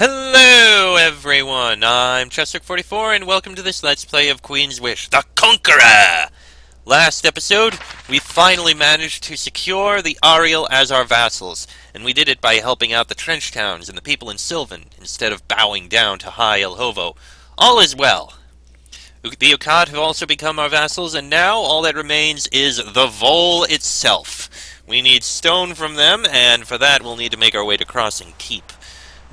Hello everyone, I'm Chester44 and welcome to this Let's Play of Queen's Wish, the Conqueror! Last episode, we finally managed to secure the Ariel as our vassals, and we did it by helping out the trench towns and the people in Sylvan, instead of bowing down to High El Hovo. All is well. The Ukat have also become our vassals, and now all that remains is the Vol itself. We need stone from them, and for that we'll need to make our way to Crossing Keep.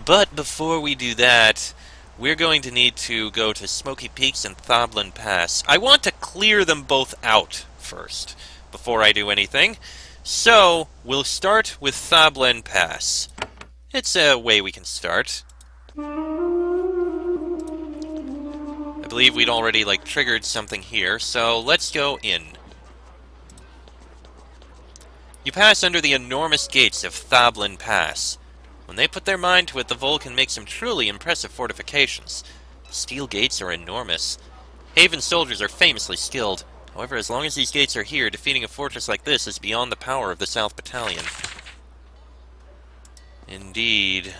But before we do that, we're going to need to go to Smoky Peaks and Blen Pass. I want to clear them both out first, before I do anything. So, we'll start with Blen Pass. It's a way we can start. I believe we'd already, triggered something here, so let's go in. You pass under the enormous gates of Blen Pass. When they put their mind to it, the Vol can make some truly impressive fortifications. The steel gates are enormous. Haven soldiers are famously skilled. However, as long as these gates are here, defeating a fortress like this is beyond the power of the South Battalion. Indeed.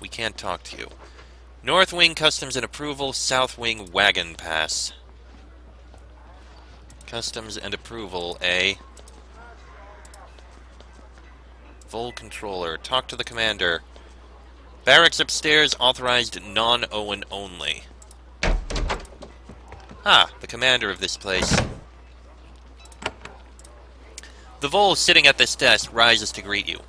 We can't talk to you. North Wing Customs and Approval, South Wing Wagon Pass. Customs and Approval, eh? Vol Controller. Talk to the commander. Barracks upstairs, authorized non-Owen only. Ah, the commander of this place. The Vol sitting at this desk rises to greet you.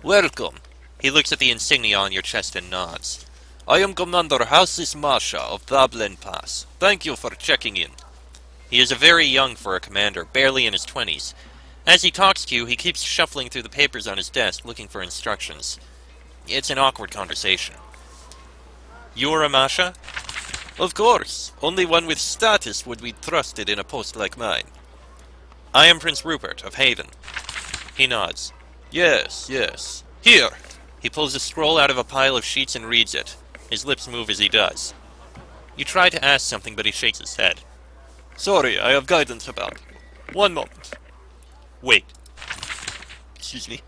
Welcome. He looks at the insignia on your chest and nods. I am Commander Housis Masha of Blen Pass. Thank you for checking in. He is very young for a commander, barely in his 20s. As he talks to you, he keeps shuffling through the papers on his desk, looking for instructions. It's an awkward conversation. You're a Masha? Of course. Only one with status would be trusted in a post like mine. I am Prince Rupert, of Haven. He nods. Yes. Here! He pulls a scroll out of a pile of sheets and reads it. His lips move as he does. You try to ask something, but he shakes his head. Sorry, I have guidance about. One moment. Wait. Excuse me.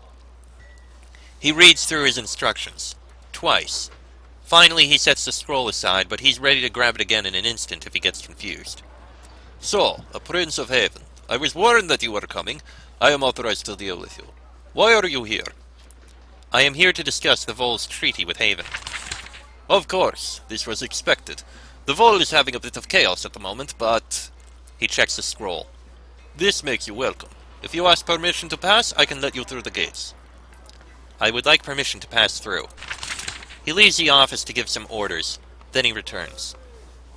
He reads through his instructions. Twice. Finally, he sets the scroll aside, but he's ready to grab it again in an instant if he gets confused. So, a Prince of Haven. I was warned that you were coming. I am authorized to deal with you. Why are you here? I am here to discuss the Vol's treaty with Haven. Of course. This was expected. The Vol is having a bit of chaos at the moment, but... He checks the scroll. This makes you welcome. If you ask permission to pass, I can let you through the gates. I would like permission to pass through. He leaves the office to give some orders. Then he returns.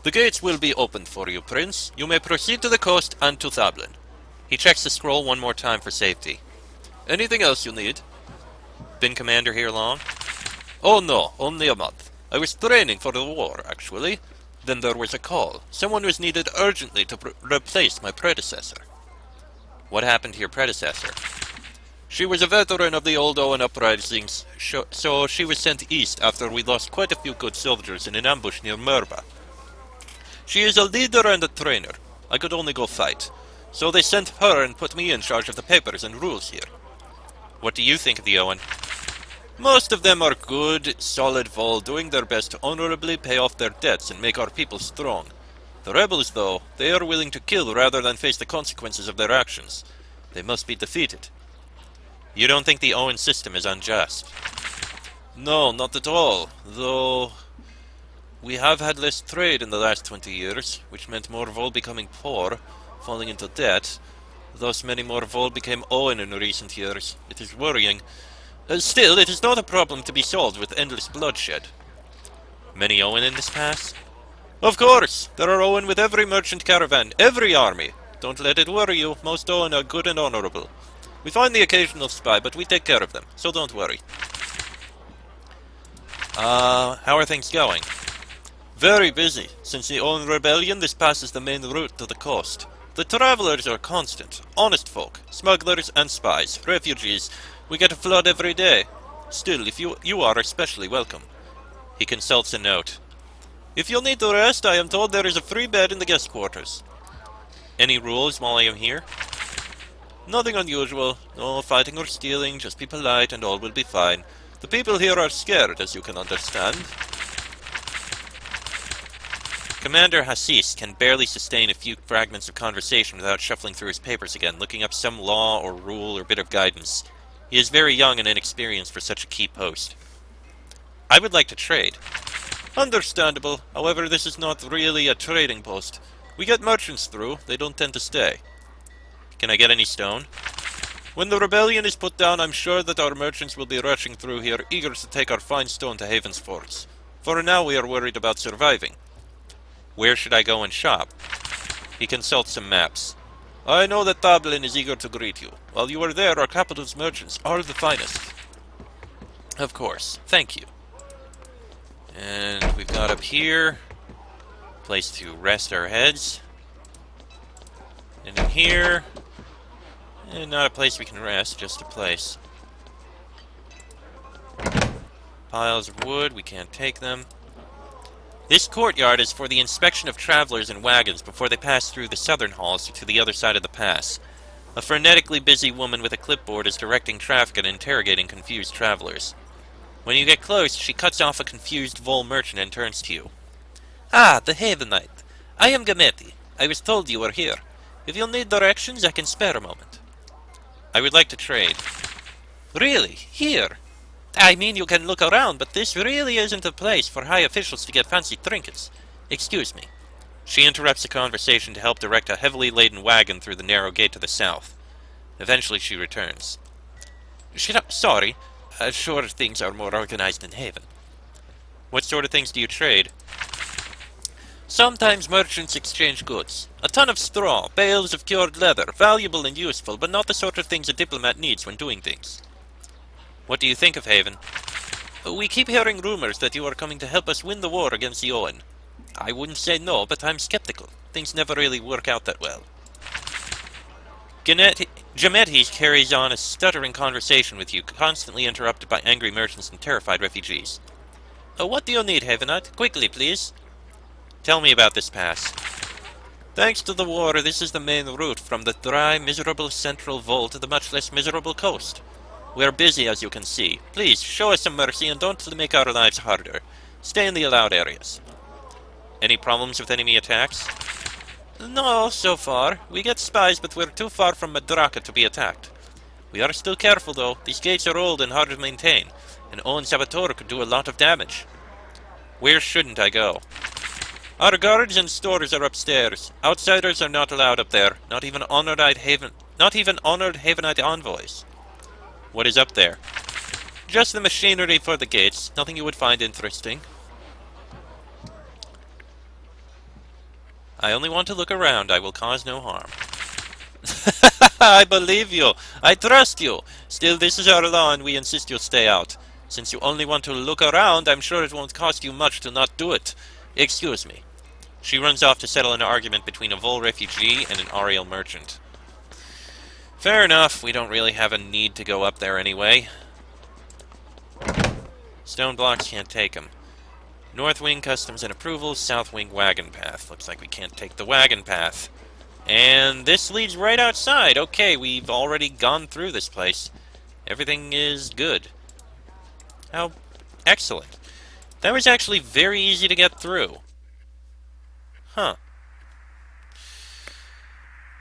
The gates will be opened for you, Prince. You may proceed to the coast and to Blen. He checks the scroll one more time for safety. Anything else you need? Been commander here long? Oh no, only a month. I was training for the war, actually. Then there was a call. Someone was needed urgently to replace my predecessor. What happened to your predecessor? She was a veteran of the old Owen uprisings, so she was sent east after we lost quite a few good soldiers in an ambush near Merba. She is a leader and a trainer. I could only go fight. So they sent her and put me in charge of the papers and rules here. What do you think of the Owen? Most of them are good, solid Vol, doing their best to honorably pay off their debts and make our people strong. The rebels, though, they are willing to kill rather than face the consequences of their actions. They must be defeated. You don't think the Owen system is unjust? No, not at all. Though, we have had less trade in the last 20 years, which meant more Vol becoming poor, falling into debt. Thus many more Vol became Owen in recent years. It is worrying. Still, it is not a problem to be solved with endless bloodshed. Many Owen in this pass? Of course! There are Owen with every merchant caravan, every army. Don't let it worry you, most Owen are good and honorable. We find the occasional spy, but we take care of them, so don't worry. How are things going? Very busy. Since the Owen rebellion, this pass is the main route to the coast. The travelers are constant, honest folk, smugglers and spies, refugees. We get a flood every day. Still, if you are especially welcome. He consults a note. If you'll need to rest, I am told there is a free bed in the guest quarters. Any rules while I am here? Nothing unusual. No fighting or stealing, just be polite and all will be fine. The people here are scared, as you can understand. Commander Hassis can barely sustain a few fragments of conversation without shuffling through his papers again, looking up some law or rule or bit of guidance. He is very young and inexperienced for such a key post. I would like to trade. Understandable. However, this is not really a trading post. We get merchants through. They don't tend to stay. Can I get any stone? When the rebellion is put down, I'm sure that our merchants will be rushing through here, eager to take our fine stone to Haven's forts. For now, we are worried about surviving. Where should I go and shop? He consults some maps. I know that Dublin is eager to greet you. While you are there, our capital's merchants are the finest. Of course. Thank you. And we've got up here, place to rest our heads. And in here, not a place we can rest, just a place. Piles of wood, we can't take them. This courtyard is for the inspection of travelers and wagons before they pass through the southern halls to the other side of the pass. A frenetically busy woman with a clipboard is directing traffic and interrogating confused travelers. When you get close, she cuts off a confused Vol merchant and turns to you. Ah, the Havenite. I am Gametti. I was told you were here. If you'll need directions, I can spare a moment. I would like to trade. Really? Here? I mean, you can look around, but this really isn't a place for high officials to get fancy trinkets. Excuse me. She interrupts the conversation to help direct a heavily laden wagon through the narrow gate to the south. Eventually she returns. Sorry. Sure, things are more organized in Haven. What sort of things do you trade? Sometimes merchants exchange goods. A ton of straw, bales of cured leather, valuable and useful, but not the sort of things a diplomat needs when doing things. What do you think of Haven? We keep hearing rumors that you are coming to help us win the war against the Owen. I wouldn't say no, but I'm skeptical. Things never really work out that well. Jametti carries on a stuttering conversation with you, constantly interrupted by angry merchants and terrified refugees. What do you need, Havenite? Quickly, please. Tell me about this pass. Thanks to the war, this is the main route from the dry, miserable central Vol to the much less miserable coast. We're busy, as you can see. Please, show us some mercy and don't make our lives harder. Stay in the allowed areas. Any problems with enemy attacks? No, so far. We get spies, but we're too far from Madraka to be attacked. We are still careful, though. These gates are old and hard to maintain. An Owen Saboteur could do a lot of damage. Where shouldn't I go? Our guards and stores are upstairs. Outsiders are not allowed up there. Not even honored Havenite envoys. What is up there? Just the machinery for the gates. Nothing you would find interesting. I only want to look around. I will cause no harm. I believe you. I trust you. Still, this is our law and we insist you stay out. Since you only want to look around, I'm sure it won't cost you much to not do it. Excuse me. She runs off to settle an argument between a Vol refugee and an Ariel merchant. Fair enough, we don't really have a need to go up there anyway. Stone blocks can't take them. North Wing Customs and Approvals, South Wing Wagon Path. Looks like we can't take the wagon path. And this leads right outside. Okay, we've already gone through this place. Everything is good. How excellent. That was actually very easy to get through. Huh.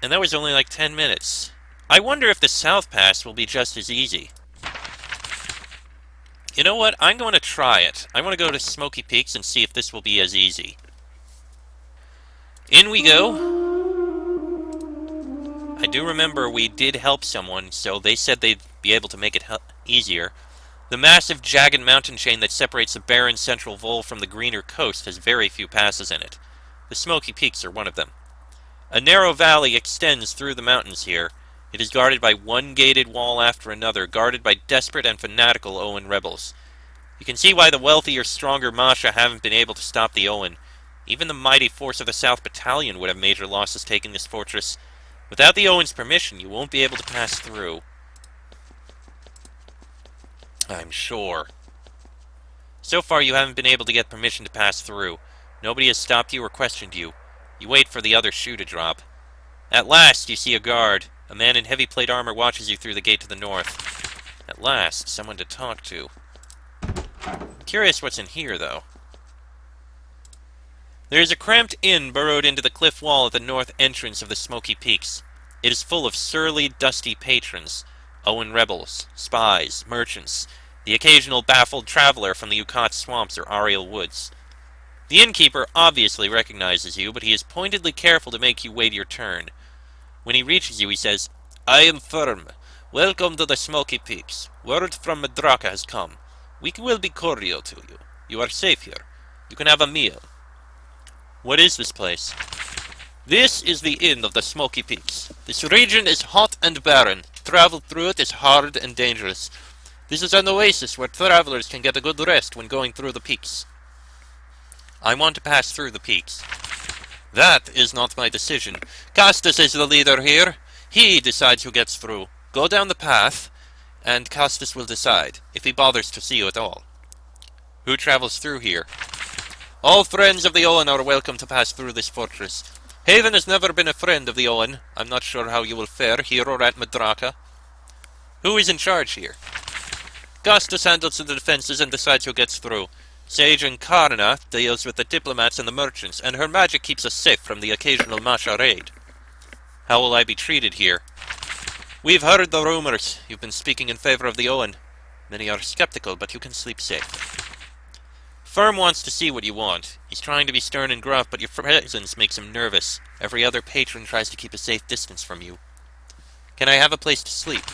And that was only like 10 minutes. I wonder if the South Pass will be just as easy. You know what? I'm going to try it. I want to go to Smoky Peaks and see if this will be as easy. In we go. I do remember we did help someone, so they said they'd be able to make it easier. The massive, jagged mountain chain that separates the barren central Vol from the greener coast has very few passes in it. The Smoky Peaks are one of them. A narrow valley extends through the mountains here. It is guarded by one gated wall after another, guarded by desperate and fanatical Owen rebels. You can see why the wealthier, stronger Masha haven't been able to stop the Owen. Even the mighty force of the South Battalion would have major losses taking this fortress. Without the Owen's permission, you won't be able to pass through. I'm sure. So far, you haven't been able to get permission to pass through. Nobody has stopped you or questioned you. You wait for the other shoe to drop. At last, you see a guard. A man in heavy plate armor watches you through the gate to the north. At last, someone to talk to. Curious what's in here, though. There is a cramped inn burrowed into the cliff wall at the north entrance of the Smoky Peaks. It is full of surly, dusty patrons, Owen rebels, spies, merchants, the occasional baffled traveler from the Ukat swamps or Ariel woods. The innkeeper obviously recognizes you, but he is pointedly careful to make you wait your turn. When he reaches you, he says, "I am firm. Welcome to the Smoky Peaks. Word from Madraka has come. We will be cordial to you. You are safe here. You can have a meal." What is this place? This is the inn of the Smoky Peaks. This region is hot and barren. Travel through it is hard and dangerous. This is an oasis where travelers can get a good rest when going through the peaks. I want to pass through the peaks. That is not my decision. Castus is the leader here. He decides who gets through. Go down the path, and Castus will decide, if he bothers to see you at all. Who travels through here? All friends of the Owen are welcome to pass through this fortress. Haven has never been a friend of the Owen. I'm not sure how you will fare here or at Madraka. Who is in charge here? Castus handles the defenses and decides who gets through. Sage Incarna deals with the diplomats and the merchants, and her magic keeps us safe from the occasional Masha raid. How will I be treated here? We've heard the rumors. You've been speaking in favor of the Owen. Many are skeptical, but you can sleep safe. Firm wants to see what you want. He's trying to be stern and gruff, but your presence makes him nervous. Every other patron tries to keep a safe distance from you. Can I have a place to sleep?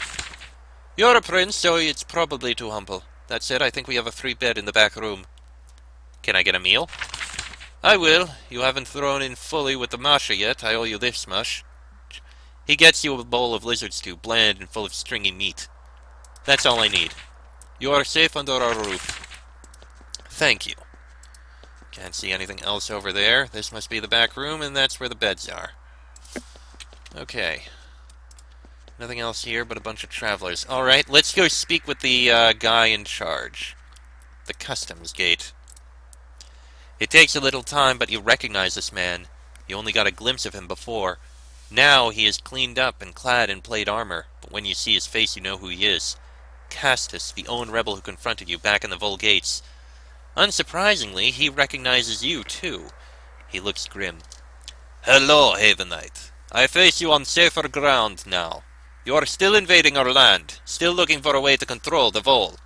You're a prince, so it's probably too humble. That said, I think we have a free bed in the back room. Can I get a meal? I will. You haven't thrown in fully with the masha yet. I owe you this much. He gets you a bowl of lizard stew, bland and full of stringy meat. That's all I need. You are safe under our roof. Thank you. Can't see anything else over there. This must be the back room, and that's where the beds are. Okay. Nothing else here but a bunch of travelers. Alright, let's go speak with the guy in charge. The customs gate. It takes a little time, but you recognize this man. You only got a glimpse of him before. Now he is cleaned up and clad in plate armor, but when you see his face you know who he is. Castus, the Owen rebel who confronted you back in the Vulgates. Unsurprisingly, he recognizes you, too. He looks grim. Hello, Havenite. I face you on safer ground now. You are still invading our land, still looking for a way to control the Vol.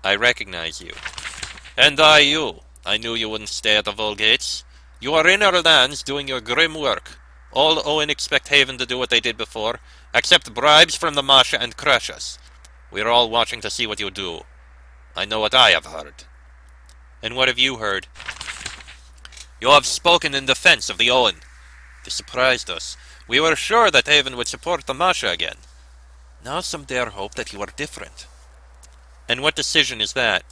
I recognize you. And I you. I knew you wouldn't stay at the Vulgates. You are in our lands doing your grim work. All Owen expect Haven to do what they did before, accept bribes from the Masha and crush us. We're all watching to see what you do. I know what I have heard. And what have you heard? You have spoken in defense of the Owen. This surprised us. We were sure that Haven would support the Masha again. Now some dare hope that you are different. And what decision is that?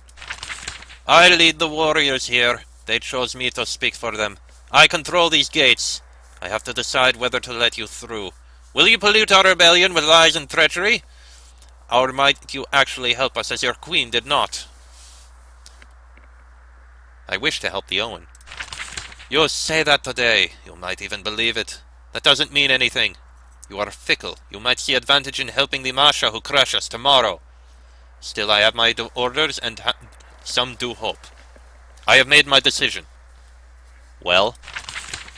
I lead the warriors here. They chose me to speak for them. I control these gates. I have to decide whether to let you through. Will you pollute our rebellion with lies and treachery? Or might you actually help us as your queen did not? I wish to help the Owen. You say that today. You might even believe it. That doesn't mean anything. You are fickle. You might see advantage in helping the Masha who crush us tomorrow. Still, I have my orders and some do hope. I have made my decision. Well?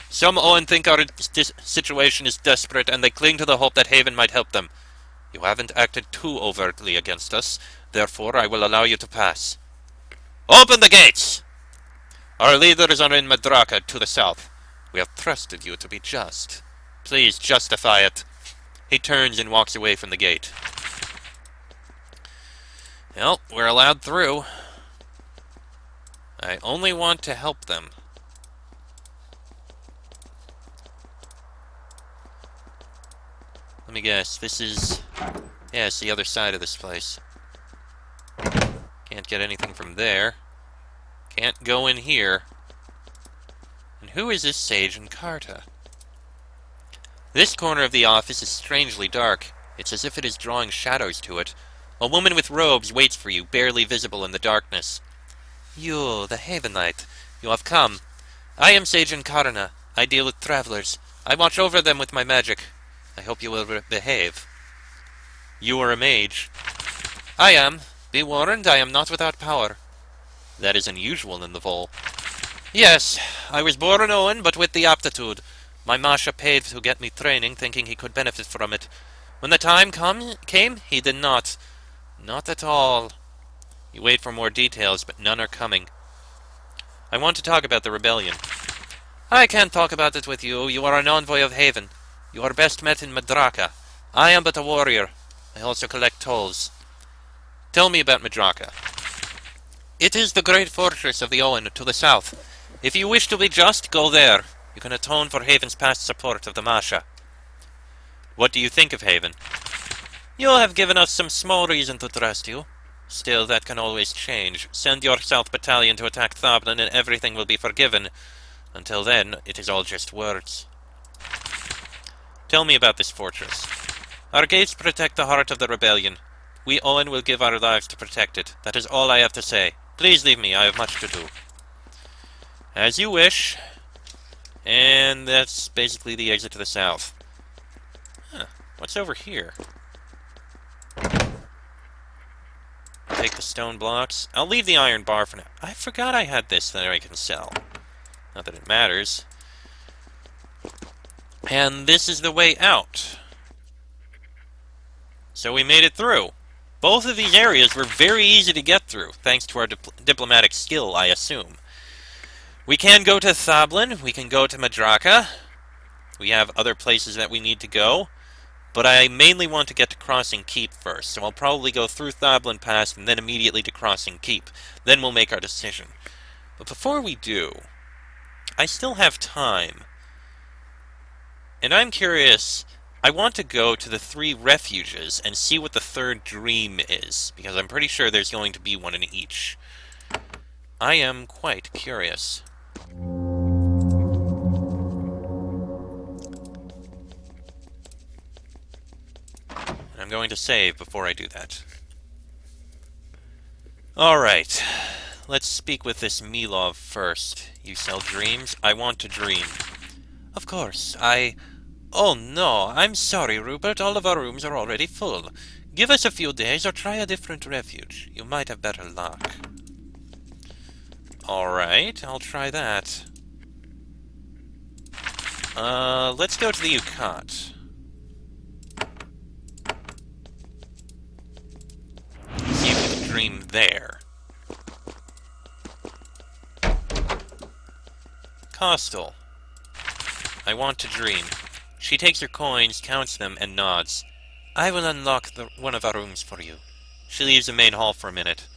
Some Owen think our situation is desperate and they cling to the hope that Haven might help them. You haven't acted too overtly against us. Therefore, I will allow you to pass. Open the gates! Our leaders are in Madraka to the south. We have trusted you to be just. Please justify it. He turns and walks away from the gate. Well, we're allowed through. I only want to help them. Let me guess, this is... yeah, it's the other side of this place. Can't get anything from there. Can't go in here. And who is this sage in Carta? This corner of the office is strangely dark. It's as if it is drawing shadows to it. A woman with robes waits for you, barely visible in the darkness. You, the Havenite. You have come. I am Sage Incarna. I deal with travelers. I watch over them with my magic. I hope you will behave. You are a mage. I am. Be warned, I am not without power. That is unusual in the Vol. Yes, I was born Owen, but with the aptitude. My Masha paid to get me training, thinking he could benefit from it. When the time came, he did not. Not at all. You wait for more details, but none are coming. I want to talk about the rebellion. I can't talk about it with you. You are an envoy of Haven. You are best met in Madraka. I am but a warrior. I also collect tolls. Tell me about Madraka. It is the great fortress of the Owen to the south. If you wish to be just, go there. You can atone for Haven's past support of the Masha. What do you think of Haven? You have given us some small reason to trust you. Still, that can always change. Send your South Battalion to attack Thablin and everything will be forgiven. Until then, it is all just words. Tell me about this fortress. Our gates protect the heart of the rebellion. We Owen will give our lives to protect it. That is all I have to say. Please leave me, I have much to do. As you wish. And that's basically the exit to the south. Huh. What's over here? Take the stone blocks. I'll leave the iron bar for now. I forgot I had this that I can sell. Not that it matters. And this is the way out. So we made it through. Both of these areas were very easy to get through, thanks to our diplomatic skill, I assume. We can go to Thablin, we can go to Madraka. We have other places that we need to go. But I mainly want to get to Crossing Keep first, so I'll probably go through Blen Pass and then immediately to Crossing Keep. Then we'll make our decision. But before we do, I still have time. And I'm curious, I want to go to the 3 refuges and see what the 3rd dream is, because I'm pretty sure there's going to be one in each. I am quite curious. I'm going to save before I do that. Alright, let's speak with this Milov first. You sell dreams? I want to dream. Of course, Oh no, I'm sorry, Rupert, all of our rooms are already full. Give us a few days or try a different refuge. You might have better luck. Alright, I'll try that. Let's go to the Yukat. See if we can dream there. Costal. I want to dream. She takes her coins, counts them, and nods. I will unlock one of our rooms for you. She leaves the main hall for a minute.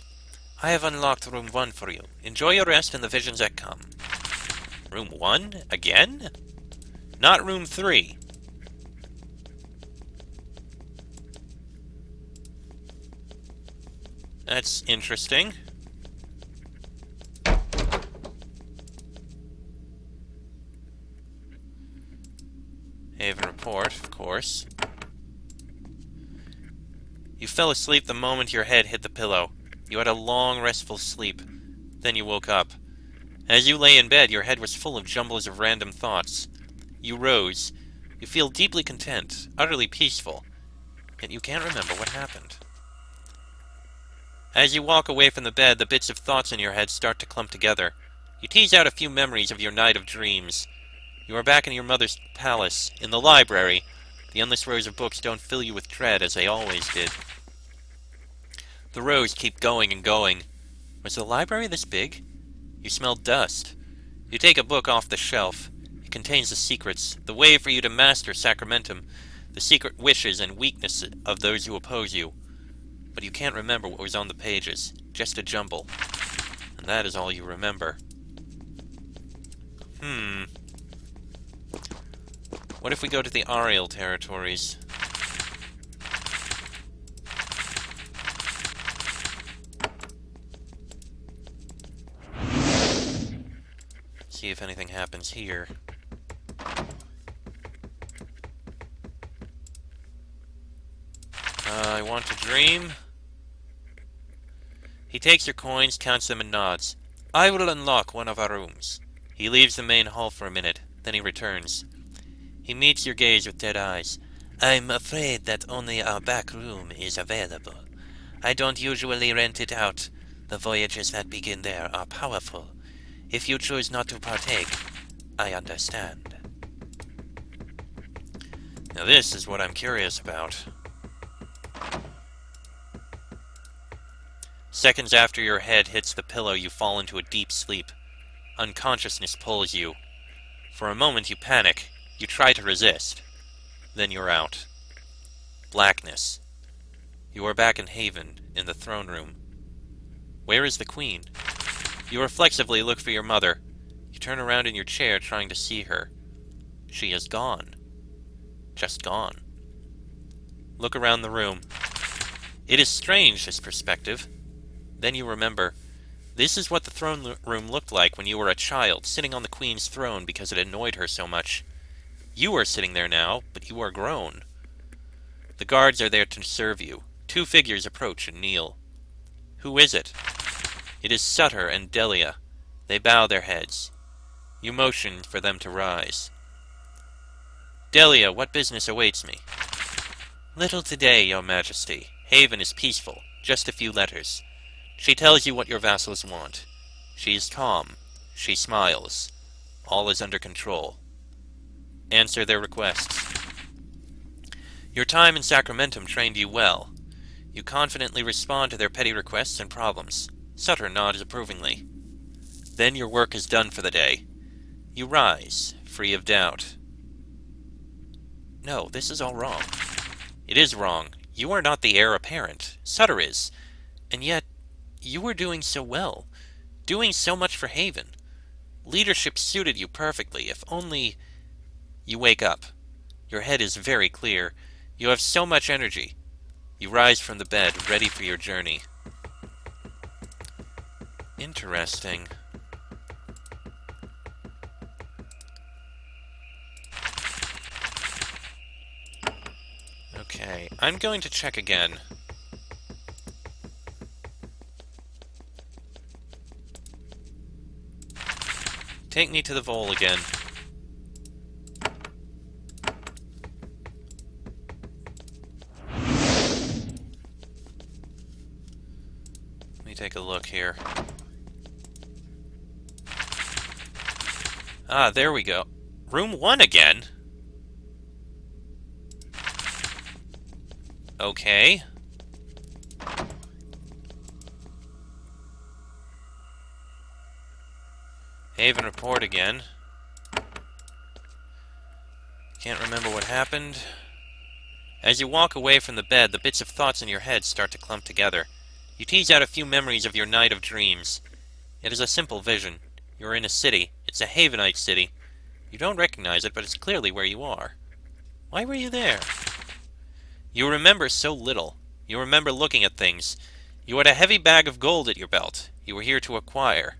I have unlocked room 1 for you. Enjoy your rest and the visions that come. Room 1? Again? Not room 3. That's interesting. Haven report, of course. You fell asleep the moment your head hit the pillow. You had a long, restful sleep. Then you woke up. As you lay in bed, your head was full of jumbles of random thoughts. You rose. You feel deeply content, utterly peaceful. Yet you can't remember what happened. As you walk away from the bed, the bits of thoughts in your head start to clump together. You tease out a few memories of your night of dreams. You are back in your mother's palace, in the library. The endless rows of books don't fill you with dread as they always did. The rows keep going and going. Was the library this big? You smell dust. You take a book off the shelf. It contains the secrets, the way for you to master Sacramentum, the secret wishes and weaknesses of those who oppose you. But you can't remember what was on the pages, just a jumble. And that is all you remember. What if we go to the Ariel territories? See if anything happens here. I want to dream. He takes your coins, counts them, and nods. I will unlock one of our rooms. He leaves the main hall for a minute, then he returns. He meets your gaze with dead eyes. I'm afraid that only our back room is available. I don't usually rent it out. The voyages that begin there are powerful. If you choose not to partake, I understand. Now this is what I'm curious about. Seconds after your head hits the pillow, you fall into a deep sleep. Unconsciousness pulls you. For a moment you panic. You try to resist. Then you're out. Blackness. You are back in Haven, in the throne room. Where is the Queen? You reflexively look for your mother. You turn around in your chair trying to see her. She is gone. Just gone. Look around the room. It is strange, this perspective. Then you remember, this is what the throne room looked like when you were a child, sitting on the Queen's throne because it annoyed her so much. You are sitting there now, but you are grown. The guards are there to serve you. 2 figures approach and kneel. Who is it? It is Sutter and Delia. They bow their heads. You motion for them to rise. Delia, what business awaits me? Little today, your majesty. Haven is peaceful. Just a few letters. She tells you what your vassals want. She is calm. She smiles. All is under control. Answer their requests. Your time in Sacramentum trained you well. You confidently respond to their petty requests and problems. Sutter nods approvingly. Then your work is done for the day. You rise, free of doubt. No, this is all wrong. It is wrong. You are not the heir apparent. Sutter is. And yet, you were doing so well. Doing so much for Haven. Leadership suited you perfectly, if only... You wake up. Your head is very clear. You have so much energy. You rise from the bed, ready for your journey. Interesting. Okay, I'm going to check again. Take me to the Vole again. Let me take a look here. Ah, there we go. Room 1 again? Okay. Haven report again. Can't remember what happened. As you walk away from the bed, the bits of thoughts in your head start to clump together. You tease out a few memories of your night of dreams. It is a simple vision. You're in a city. It's a Havenite city. You don't recognize it, but it's clearly where you are. Why were you there? You remember so little. You remember looking at things. You had a heavy bag of gold at your belt. You were here to acquire.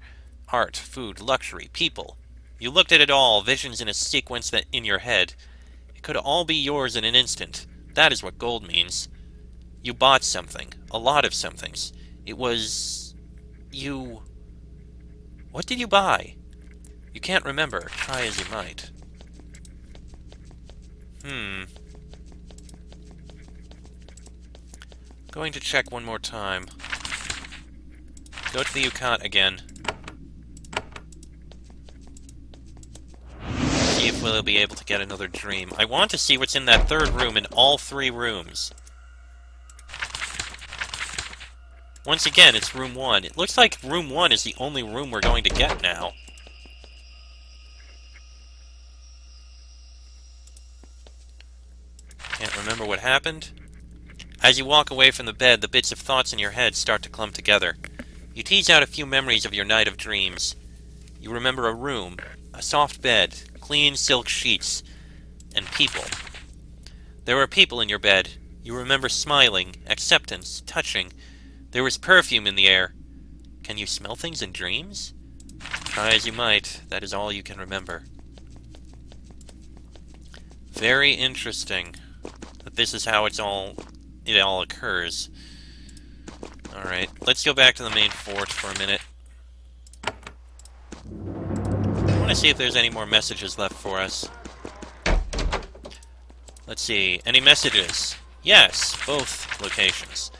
Art, food, luxury, people. You looked at it all, visions in a sequence that in your head. It could all be yours in an instant. That is what gold means. You bought something. A lot of somethings. It was... you... What did you buy? You can't remember, try as you might. Going to check one more time. Go to the Yukon again. See if we'll be able to get another dream. I want to see what's in that third room in all 3 rooms. Once again, it's room 1. It looks like room 1 is the only room we're going to get now. Can't remember what happened. As you walk away from the bed, the bits of thoughts in your head start to clump together. You tease out a few memories of your night of dreams. You remember a room, a soft bed, clean silk sheets, and people. There were people in your bed. You remember smiling, acceptance, touching. There was perfume in the air. Can you smell things in dreams? Try as you might, that is all you can remember. Very interesting that this is how it all occurs. Alright, let's go back to the main fort for a minute. I want to see if there's any more messages left for us. Let's see, any messages? Yes, both locations.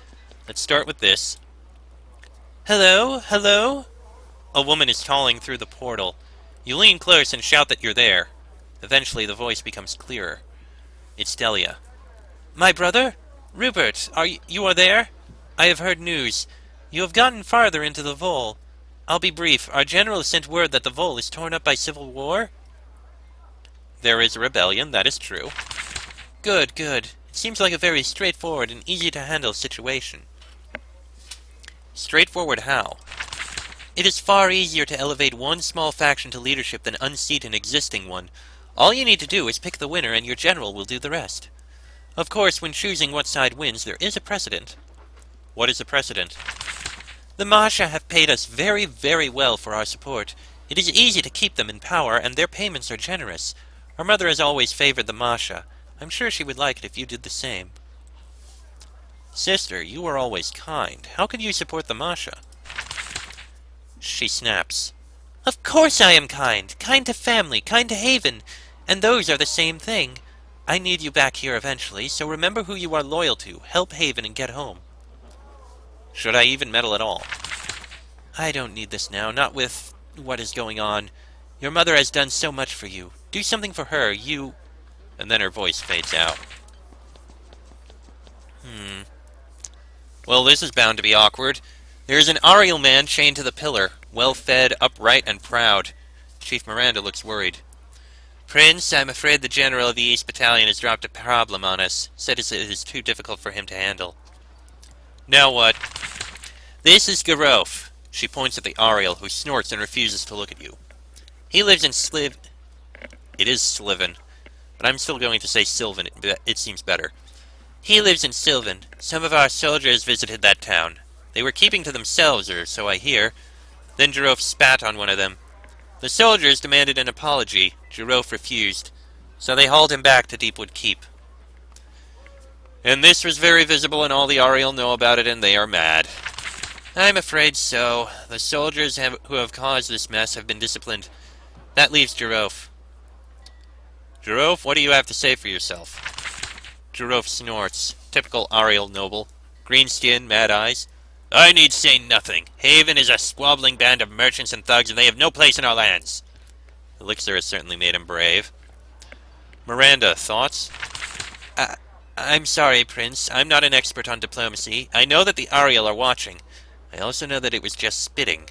Let's start with this. Hello? Hello? A woman is calling through the portal. You lean close and shout that you're there. Eventually, the voice becomes clearer. It's Delia. My brother? Rupert, you are there? I have heard news. You have gotten farther into the Vole. I'll be brief. Our general has sent word that the Vole is torn up by civil war. There is a rebellion, that is true. Good, good. It seems like a very straightforward and easy-to-handle situation. Straightforward how? It is far easier to elevate one small faction to leadership than unseat an existing one. All you need to do is pick the winner and your general will do the rest. Of course, when choosing what side wins, there is a precedent. What is the precedent? The Masha have paid us very, very well for our support. It is easy to keep them in power, and their payments are generous. Our mother has always favored the Masha. I'm sure she would like it if you did the same. Sister, you are always kind. How can you support the Masha? She snaps. Of course I am kind. Kind to family, kind to Haven. And those are the same thing. I need you back here eventually, so remember who you are loyal to. Help Haven and get home. Should I even meddle at all? I don't need this now, not with what is going on. Your mother has done so much for you. Do something for her, you... And then her voice fades out. Well, this is bound to be awkward. There is an Ariel man chained to the pillar, well-fed, upright, and proud. Chief Miranda looks worried. Prince, I'm afraid the general of the East Battalion has dropped a problem on us. Said it is too difficult for him to handle. Now what? This is Garof. She points at the Ariel, who snorts and refuses to look at you. He lives in It is Sliven, but I'm still going to say Sylvan. It seems better. He lives in Sylvan. Some of our soldiers visited that town. They were keeping to themselves, or so I hear. Then Garof spat on one of them. The soldiers demanded an apology. Garof refused, so they hauled him back to Deepwood Keep. And this was very visible, and all the Ariel know about it, and they are mad. I'm afraid so. The soldiers who have caused this mess have been disciplined. That leaves Garof. Garof, what do you have to say for yourself? Garof snorts. Typical Ariel noble. Green skin, mad eyes. I need say nothing. Haven is a squabbling band of merchants and thugs, and they have no place in our lands. Elixir has certainly made him brave. Miranda, thoughts? I'm sorry, Prince. I'm not an expert on diplomacy. I know that the Ariel are watching. I also know that it was just spitting.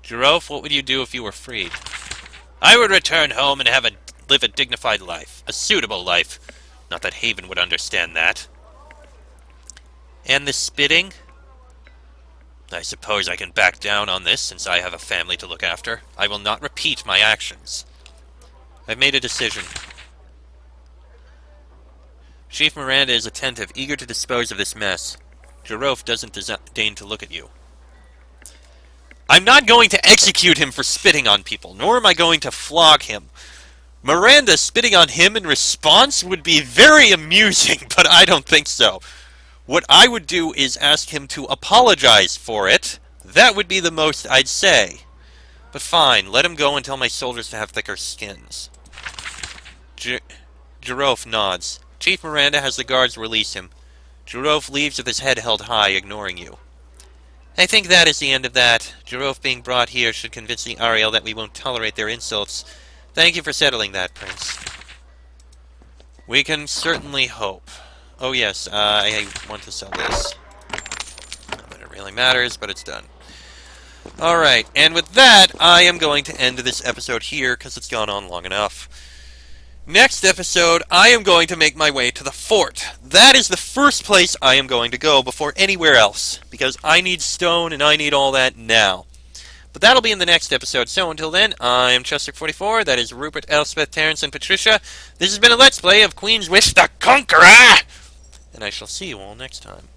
Garof, what would you do if you were freed? I would return home and live a dignified life. A suitable life. Not that Haven would understand that. And the spitting? I suppose I can back down on this, since I have a family to look after. I will not repeat my actions. I've made a decision. Chief Miranda is attentive, eager to dispose of this mess. Garof doesn't deign to look at you. I'm not going to execute him for spitting on people, nor am I going to flog him. Miranda spitting on him in response would be very amusing, but I don't think so. What I would do is ask him to apologize for it. That would be the most I'd say. But fine, let him go and tell my soldiers to have thicker skins. Garof nods. Chief Miranda has the guards release him. Garof leaves with his head held high, ignoring you. I think that is the end of that. Garof being brought here should convince the Ariel that we won't tolerate their insults. Thank you for settling that, Prince. We can certainly hope. Oh yes, I want to sell this. Not that it really matters, but it's done. Alright, and with that, I am going to end this episode here, because it's gone on long enough. Next episode, I am going to make my way to the fort. That is the first place I am going to go before anywhere else, because I need stone and I need all that now. But that'll be in the next episode, so until then, I'm Chester44, that is Rupert, Elspeth, Terrence, and Patricia. This has been a Let's Play of Queen's Wish the Conqueror! And I shall see you all next time.